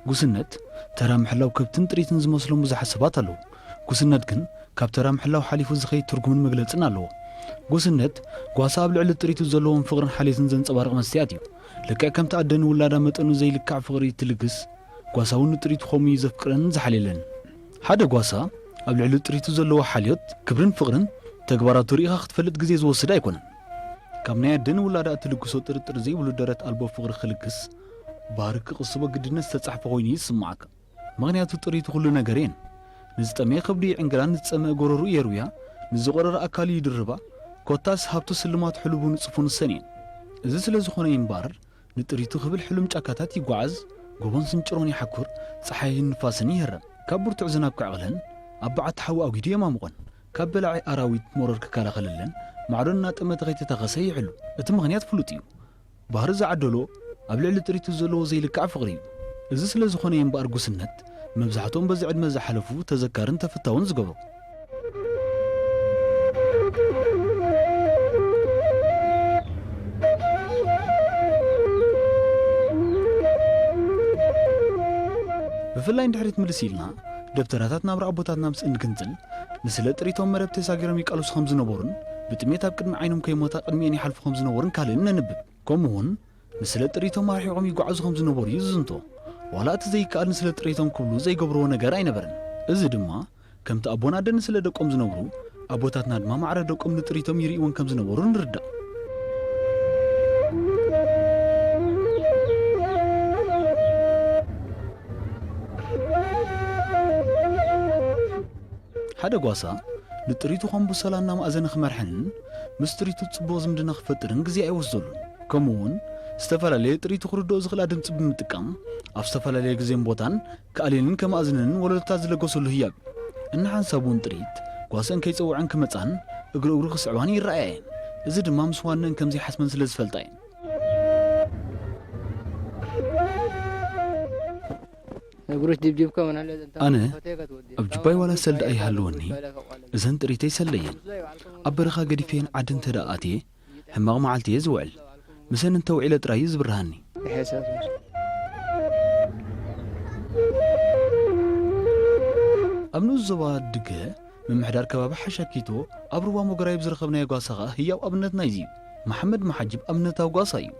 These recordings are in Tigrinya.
ጉስነት ተራ ምሕላው ከብትን ጥሪትን ዝመስሎም ብዙሓት ሰባት ኣለዉ ጉስነት ግን ካብ ተራ ምሕላው ሓሊፉ ዝኸይድ ትርጉምን መግለጽን ኣለዎ ጉስነት ጓሳ ኣብ ልዕሊ ጥሪቱ ዘለዎም ፍቕርን ሓልዮትን ዘንጸባርቕ መስትያት እዩ ልክዕ ከምቲ ኣደን ውላዳ መጠኑ ዘይልካዕ ፍቕሪ ትልግስ ጓሳውን ጥሪቱ ኸምኡ ዘፍቅረን ዝሓልየለን ሓደ ጓሳ ኣብ ልዕሊ ጥሪቱ ዘለዎ ሓልዮት ክብርን ፍቕርን ተግባራቱ ርኢኻ ክትፈልጥ ግዜ ዝወስድ ኣይኮነን ካብ ናይ ኣደን ውላዳ እትልግሶ ጥርጥር ዘይብሉ ደረት ኣልቦ ፍቕሪ ክልግስ ባህሪ ክቕስቦ ግድነት ዝተጻሕፈ ኮይኑ ይስማዓካ ምኽንያቱ ጥሪቱ ኩሉ ነገር እየን ንዝጠመየ ከብዲ ዕንግላን ንዝጸመአ ጎረሩ የሩያ ንዝቆረረ ኣካሉ ይድርባ ኮታስ ሃብቱ ስልማት ሕሉቡ ንጽፉን ሰኔን እዚ ስለ ዝኾነ እምበር ንጥሪቱ ክብል ሕሉም ጫካታት ይጓዓዝ ጎቦን ስንጭሮን ይሓኩር ፀሓይን ንፋስን ይህረም ካብ ብርቱዕ ዝናብ ክዕቕለን ኣብ በዓቲ ሓዊ ኣጉዱ የማምቖን ካብ በላዒ ኣራዊት ሞረር ክከላኸለለን ማዕዶን እናጠመተ ከይተተኸሰ ይሕሉ እቲ ምኽንያት ፍሉጥ እዩ ባህሪ ዝዓደሎ ኣብ ልዕሊ ጥሪቱ ዘለዎ ዘይልካዕ ፍቕሪ እዩ እዚ ስለ ዝኾነ እምበር ጉስነት መብዛሕትኦም በዚ ዕድመ ዝሓለፉ ተዘካርን ተፈታውን ዝገብሩ ብፍላይ እንድሕሪት ምልስ ኢልና ደብተራታት ናብራ ኣቦታትና ምስ እንግንጽል ንስለ ጥሪቶም መረብ ተሳጊሮም ይቃልሱ ከም ዝነበሩን ብጥሜት ኣብ ቅድሚ ዓይኖም ከይሞታ ቅድሚአን ይሓልፉ ከም ዝነበሩን ካልእን ነንብብ ከምኡውን ንስለ ጥሪቶም ኣርሒቖም ይጓዓዙ ከም ዝነበሩ እዩ ዝዝንቶ ዋላ እቲ ዘይከኣል ንስለ ጥሪቶም ክብሉ ዘይገብርዎ ነገር ኣይነበረን እዚ ድማ ከምቲ ኣቦና ኣደን ስለ ደቆም ዝነብሩ ኣቦታትና ድማ ማዕረ ደቆም ንጥሪቶም ይርእይዎን ከም ዝነበሩ ንርዳእ ሓደ ጓሳ ንጥሪቱ ኸም ብሰላና ማእዘነ ክመርሐንን ምስ ጥሪቱ ጽቡቕ ዝምድና ክፈጥርን ግዜ ኣይወስደሉን ከምኡውን ዝተፈላለየ ጥሪቱ ክርድኦ ዝኽእል ድምፂ ብምጥቃም ኣብ ዝተፈላለየ ግዜን ቦታን ከኣልየንን ከማእዝነንን ወለዶታት ዝለገሰሉ ህያብ እናሓንሳብ እውን ጥሪት ጓሰን ከይፀውዐን ክመጻን እግሪ ክስዕባን ይረኣየን እዚ ድማ ምስ ዋነን ከምዘይሓስመን ስለ ዝፈልጣ እየን ኣነ ኣብ ጅባይ ዋላ ሰልዲ ኣይሃለወኒ እዘን ጥሪተይ ሰለየን ኣብ በረኻ ገዲፈየን ዓዲ እንተደኣ ኣትየ ሕማቕ መዓልቲ እየ ዝውዕል ምሰን እንተውዒለ ጥራይ ዝብርሃኒ ኣብ ንኡስ ዞባ ድገ ምምሕዳር ከባቢ ሓሻኪቶ ኣብ ሩባ ሞገራይ ብዝረኸብናዮ ጓሳ ኸኣ ህያው ኣብነት ናይዚ እዩ መሓመድ መሓጅብ ኣብነታዊ ጓሳ እዩ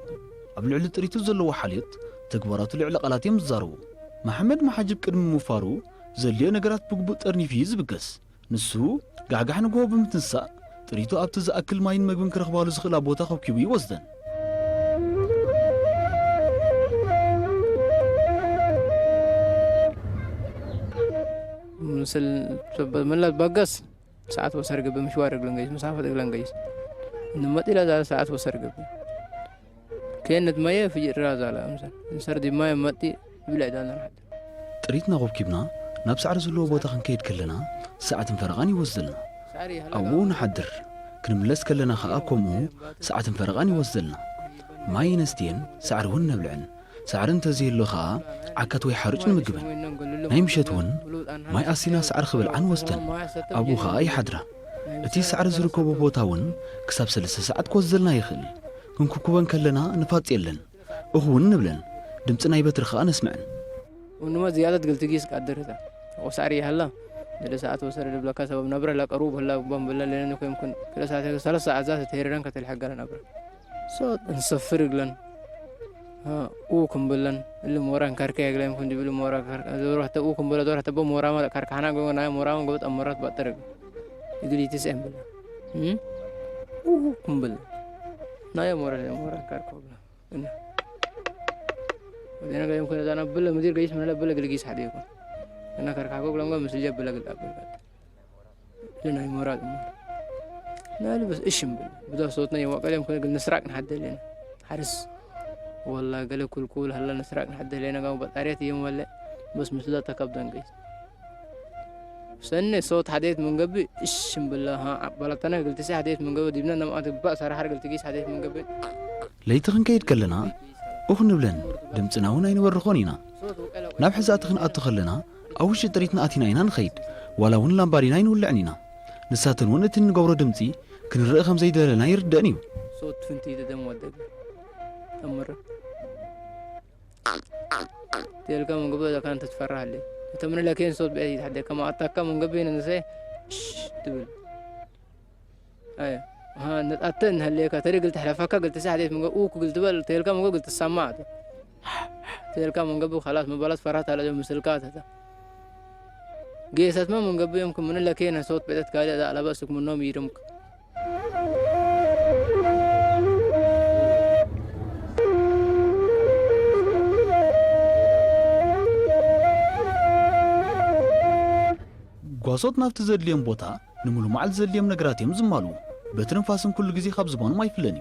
ኣብ ልዕሊ ጥሪቱ ዘለዎ ሓልዮት ተግባራቱ ልዕሊ ቓላት እዮም ዝዛረቡ መሓመድ መሓጅብ ቅድሚ ምፋሩ ዘልዮ ነገራት ብግቡእ ጠርኒፍ እዩ ዝብገስ ንሱ ጋሕጋሕ ንግሆ ብምትንሳእ ጥሪቱ ኣብቲ ዝኣክል ማይን መግብን ክረኽባሉ ዝኽእል ቦታ ኸብኪቡ ይወስደን مثل ملات باقص ساعات وسرق بمشوار رجلن جيس مسافة رجلن جيس نمت إلى ذا ساعات وسرق كأنت مايه في الراس على مثلا سردي مايه متي بلا دانا راحت ጥሪትና ኸብኪብና ናብ ሳዕሪ ዘለዎ ቦታ ክንከይድ ከለና ሰዓትን ፈረቓን ይወስደልና ኣብኡ ንሓድር ክንምለስ ከለና ኸኣ ከምኡ ሰዓትን ፈረቓን ይወስደልና ማይ ነስትየን ሳዕሪ እውን ነብልዕን ሳዕሪ እንተዘይህሎ ኸኣ ዓካት ወይ ሓርጭ ንምግበን ናይ ምሸት እውን ማይ ኣሲና ሳዕሪ ክበልዓን ወስደን ኣብኡ ኸኣ ይሓድራ እቲ ሳዕሪ ዝርከቦ ቦታ እውን ክሳብ 3 ሰዓት ክወስደልና ይኽእል ክንኩብኩበን ከለና ንፋጽ የለን እኹውን ንብለን ድምፂ ናይ በትሪ ኸኣ ነስምዕን ونما زيادة قلت جيس قدرتها وسعري هلا إذا ساعات وسر لبلا كسب نبرة لا قروب هلا بام بلا لأنه يمكن كل ساعة 3 ساعات ذات تهيران كتلحق على نبرة صوت نصفر قلن ها أوكم بلن اللي موران كاركي قلن يمكن يبلو مورا كارك دور حتى أوكم بلا دور حتى بمورا ما كاركانا قلنا نايم مورا ما قلت أمرات بطرق يقول لي تسأم بلا أوكم بلا نايم مورا كاركو بلا ودينا قايم كنا دانا بلا مدير قيس من لا بلا قلقيس حد يكون أنا كركاكو بلا ما مسجل بلا قل أبل لنا مراد لا بس إيش بدأ صوتنا يوقع يوم كنا قلنا نسرق نحد لنا حرس والله قال كل هلا نسرق نحد لنا قام بطارية يوم ولا بس مثل تكبدن قيس سنة صوت حديث من قبل إيش بالله ها بلطنا قلت سي حديث من قبل ديبنا نما أتبقى صراحة قلت قيس حديث من قبل ليتخن كيد كلنا أخن بلن دمتنا هنا ينورخونينا ناب حزاتخن أتخلنا أوش طريقنا أتينا إنا نخيد ولا ون لامبارينا ينولعنينا نساتن ونتن قورو دمتي كن الرقم زي دلنا يردانيو صوت فنتي دم ودق أمر تلك من قبل إذا كانت تتفرح لي تمر لكن صوت بعيد حد كما أتاك من قبل نسي تقول أيه ها نتأتن هاللي كتري قلت حلفك قلت ساعدت من قبل قلت بل تلك من قبل قلت السماعة تلك من قبل خلاص مبالغ فرحت على جنب مسلكات هذا جيست ما من قبل يمكن من لكن صوت بعيد كالي على بسك من نوم يرمك ጓሶት ናብቲ ዘድልዮም ቦታ ንምሉ መዓል ዘድልዮም ነገራት እዮም ዝማሉ በትንፋስን ኩሉ ግዜ ካብ ዝባኑ ኣይፍለኒ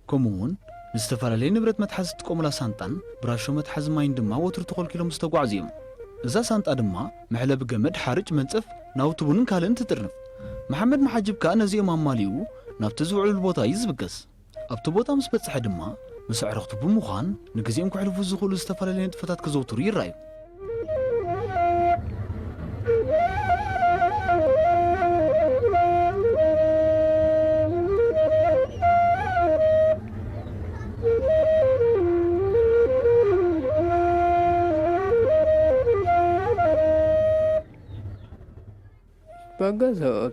ከምኡውን ንዝተፈላለየ ንብረት መትሓዚ ዝጥቀሙላ ሳንጣን ብራሾ መትሓዚ ማይን ድማ ወትሩ ተኸልኪሎም ዝተጓዕዙ እዮም እዛ ሳንጣ ድማ መሕለቢ ገመድ ሓርጭ መንፀፍ ናውቲ ቡንን ካልእን ትጥርንፍ መሓመድ መሓጅብ ከዓ ነዚኦም ኣማሊኡ ናብቲ ዝውዕሉ ቦታ እዩ ዝብገስ ኣብቲ ቦታ ምስ በፅሐ ድማ ምስ ኣዕርኽቱ ብምዃን ንግዜኦም ክሕልፉ ዝኽእሉ ዝተፈላለዩ ንጥፈታት ክዘውትሩ ይረኣዩ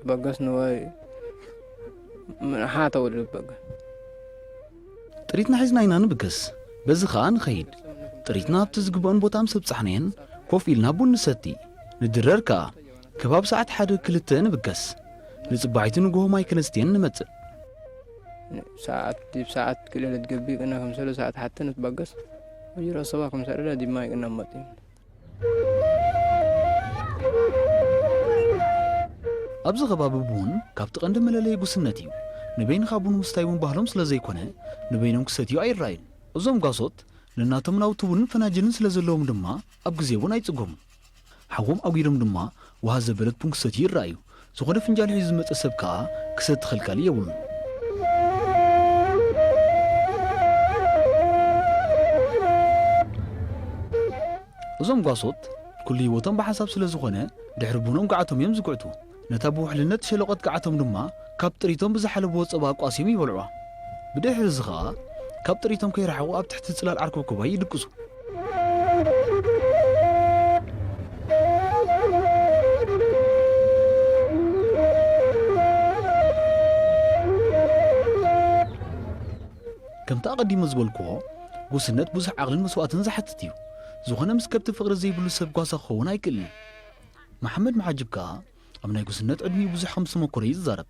بقاس نواي من حاطة ولا بقى ጥሪትና ሒዝና ኢና ንብገስ በዚ ከዓ ንኸይድ ጥሪትና ኣብቲ ዝግብኦን ቦታ ምስ በፅሕናየን ኮፍ ኢልና ቡን ንሰቲ ንድረር ከዓ ከባብ ሰዓት 1-2 ንብገስ ንፅባሒቱ ንግሆ ማይ ከነስትየን ንመፅእ ሰዓት ክልል ትገቢ ቅና ከም 3 ሰዓት ሓተ ንትበገስ ወይራ ሰባ ከም ሰረዳ ዲማ ይቅና መጥ ኣብዚ ከባቢ ቡን ካብቲ ቀንዲ መለለይ ጉስነት እዩ ንበይንኻ ቡን ምስታይ ቡን ባህሎም ስለ ዘይኮነ ንበይኖም ክሰትዩ ኣይረኣዩን እዞም ጓሶት ንናቶም ናውቲ ቡንን ፈናጅንን ስለ ዘለዎም ድማ ኣብ ግዜ ቡን ኣይፅጎሙ ሓዎም ኣጉይዶም ድማ ውሃ ዘበለት ቡን ክሰትዩ ይረኣዩ ዝኾነ ፍንጃል ሒዙ ዝመፀ ሰብ ከዓ ክሰቲ ኸልካሊ የብሉን እዞም ጓሶት ኩሉ ህይወቶም ብሓሳብ ስለ ዝኾነ ድሕሪ ቡኖም ገዓቶም እዮም ዝጉዕቱ ነታ ብውሕልነት ሸለቆት ገዓቶም ድማ ካብ ጥሪቶም ብዝሓለብዎ ፀባ ቋስዮም ይበልዑ ብድሕሪ እዚ ከዓ ካብ ጥሪቶም ከይረሓቑ ኣብ ትሕቲ ፅላል ዓርከብከባ ይድቅሱ ከምቲ ኣቐዲሙ ዝበልክዎ ጉስነት ብዙሕ ዓቕልን መስዋእትን ዝሓትት እዩ ዝኾነ ምስ ከብቲ ፍቕሪ ዘይብሉ ሰብ ጓሳ ክኸውን ኣይክእልን መሓመድ መሓጅብ ከዓ ኣብ ናይ ጉስነት ዕድሚ ብዙሕ ከም ዝተመኮረ እዩ ዝዛረብ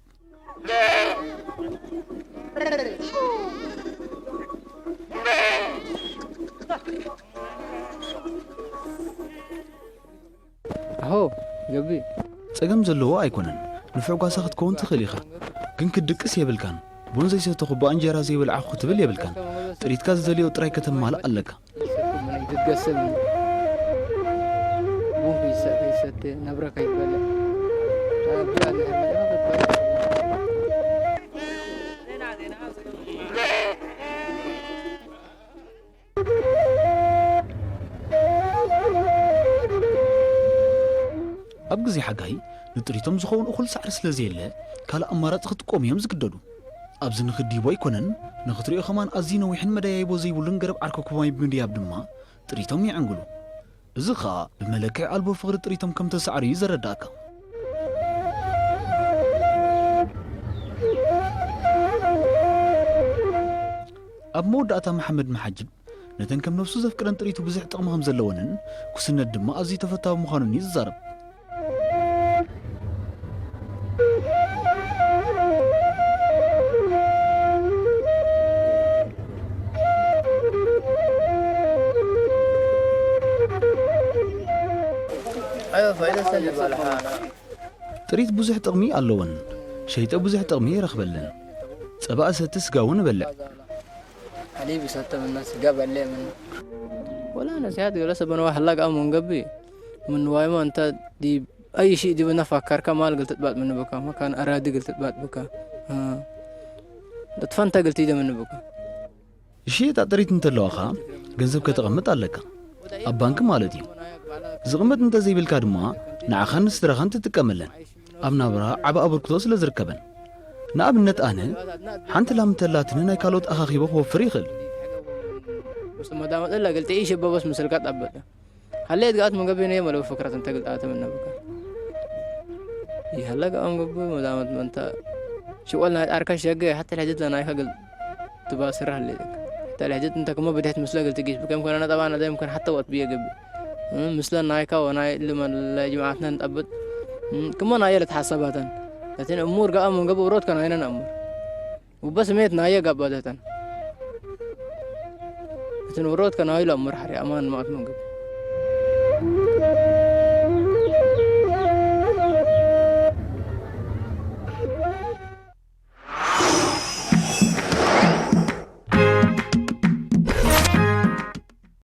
ኣሆ ገቢ ፀገም ዘለዎ ኣይኮነን ንፍዕ ጓሳ ክትከውን ትኽእል ኢኻ ግን ክድቅስ የብልካን ቡን ዘይሰተኹ ብእንጀራ ዘይበልዓኹ ክትብል የብልካን ጥሪትካ ዝደልዮ ጥራይ ከተማልእ ኣለካ تتقسم مو في ست نبرة كيبلة ኣብ ግዜ ሓጋይ ንጥሪቶም ዝኸውን እኹል ሳዕሪ ስለ ዘየለ ካልእ ኣማራፂ ክትቆም እዮም ዝግደዱ ኣብዚ ንኽዲቦ ኣይኮነን ንኽትሪኦ ኸማን ኣዝዩ ነዊሕን መደያይቦ ዘይብሉን ገረብ ዓርከኩማይ ብምድያብ ድማ ጥሪቶም ይዕንግሉ እዚ ከዓ ብመለክዕ ኣልቦ ፍቕሪ ጥሪቶም ከም ተሳዕሩ እዩ ዘረዳእካ ኣብ መወዳእታ መሓመድ መሓጅብ ነተን ከም ነፍሱ ዘፍቅረን ጥሪቱ ብዙሕ ጥቕሚ ከም ዘለወንን ኩስነት ድማ ኣዝዩ ተፈታዊ ምዃኑን እዩ ዝዛረብ ጥሪት ብዙሕ ጥቕሚ ኣለወን ሸይጠ ብዙሕ ጥቕሚ ይረኽበለን ፀባእ ሰቲ ስጋ እውን እበልዕ حليب يسطى من الناس قبل عليه من ولا انا ساعات جلسه بنوا حلاق من قبي من وايما انت دي اي شيء دي بنفكر كمال قلت تبات من بكا ما كان ارادي قلت تبات بكا دتفنت قلت يده من بكا شيء تعطريت انت لوخا ገንዘብ ከተቀመጥ ኣለካ ኣብ ባንክ ማለት እዩ ዝቕመጥ እንተ ዘይብልካ ድማ ንዓኻን ንስድራኻን ትጥቀመለን ኣብ ናብራ ዓበ ኣበርክቶ ስለ ዝርከበን ንኣብነት ኣነ ሓንቲ ላምተላትን ናይ ካልኦት ኣኻኺቦ ክወፍር ይኽእል مدام قلت لا قلت ايش بس مسلكات ابدا خليت قاعد من قبل يوم لو فكرة أنت قلت أتمنى بك يهلا قام قبل ما دامت ما أنت شو قلنا أركان شقة حتى الحديث لنا يخجل تبى سرها اللي حتى الحديث أنت كم بديت مسلا قلت تجيش بكم كنا أنا طبعا هذا يمكن حتى وقت بيه قبل مثل نايكا وناي لما جماعتنا نتقبل كمان نايا لتحسباتن لكن أمور قام من قبل ورود كان هنا أمور وبس ميت نايا قبل لكن ورود كان هاي الأمور حري أمان ما من قبل